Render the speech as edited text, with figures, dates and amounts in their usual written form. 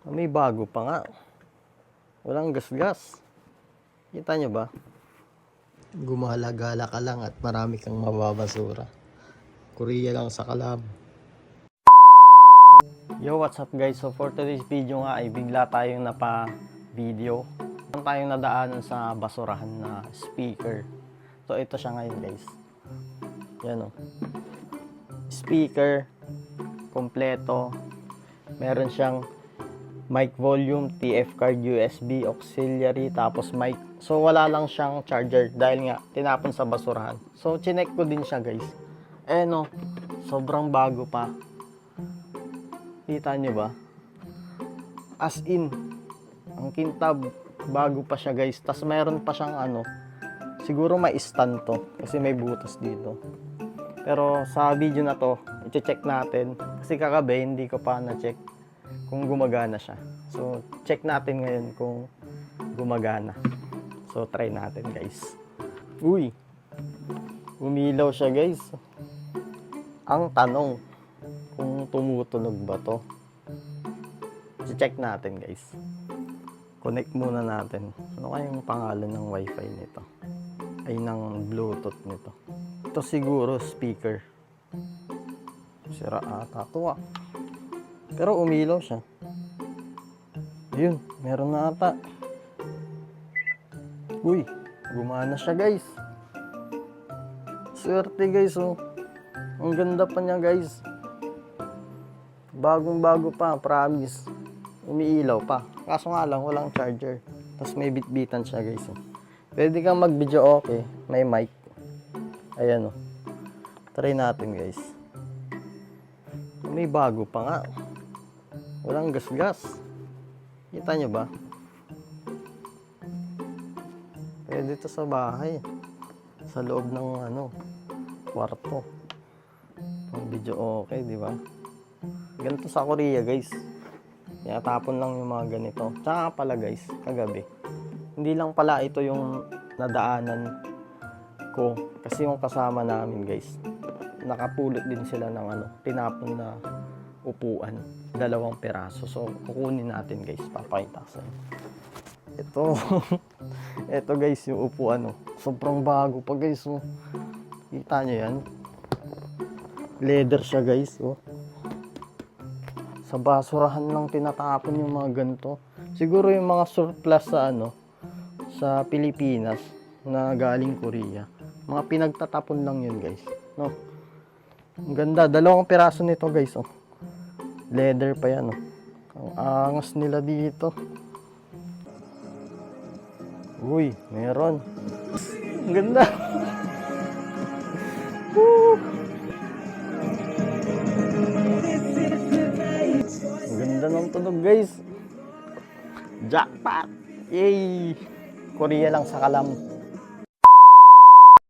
May bago pa nga. Walang gas-gas. Kita nyo ba? Gumala-gala ka lang at marami kang mababasura. Korea lang sa kalam. Yo, what's up guys? So for today's video nga ay bigla tayong napa-video. Tayong nadaanan sa basurahan na speaker. So ito siya ngayon guys. Yan o. Speaker. Kompleto. Meron siyang mic volume, TF card, USB, auxiliary, tapos mic. So wala lang siyang charger dahil nga tinapon sa basurahan. So chinek ko din siya guys. Eh no, sobrang bago pa. Kita nyo ba? As in, ang kintab, bago pa siya guys. Tapos mayroon pa siyang siguro may stand to kasi may butas dito. Pero sa video na to, i-check natin. Kasi kagabi, hindi ko pa na-check kung gumagana siya. So, check natin ngayon kung gumagana. So, try natin guys. Uy! Umilaw siya guys. Ang tanong, kung tumutunog ba to? I-check natin guys. Connect muna natin. Ano kayang pangalan ng wifi nito? Ay, ng bluetooth nito. Ito siguro speaker. Sira ata to ah. Pero umilaw siya. Ayun, meron na ata. Uy, gumana siya guys. Swerte guys oh. Ang ganda pa niya guys. Bagong bago pa, promise. Umiilaw pa. Kaso nga lang, walang charger. Tapos may bitbitan siya guys oh. Pwede kang mag-video okay. May mic. Ayan oh. Try natin guys. May bago pa nga. Walang gas-gas. Kita nyo ba? Pwede ito sa bahay. Sa loob ng kwarto. Ang video okay, di ba? Ganito sa Korea guys. Tinatapon lang yung mga ganito. Tsaka pala guys, kagabi. Hindi lang pala ito yung nadaanan ko. Kasi yung kasama namin guys, nakapulot din sila ng tinapon na upuan. 2 piraso. So, kukunin natin guys. Papakita sa inyo. Ito. Ito guys, yung upuan. Sobrang bago pa guys. Kita nyo yan? Leather siya guys. Sa basurahan lang tinatapon yung mga ganito. Siguro yung mga surplus sa Pilipinas na galing Korea. Mga pinagtatapon lang yun guys. No? Ang ganda. 2 piraso nito guys. Leather pa yan. Ang angas nila dito. Uy, meron. Ang ganda. Ang ganda ng tunog guys. Jackpot. Yay! Korea lang sa kalam.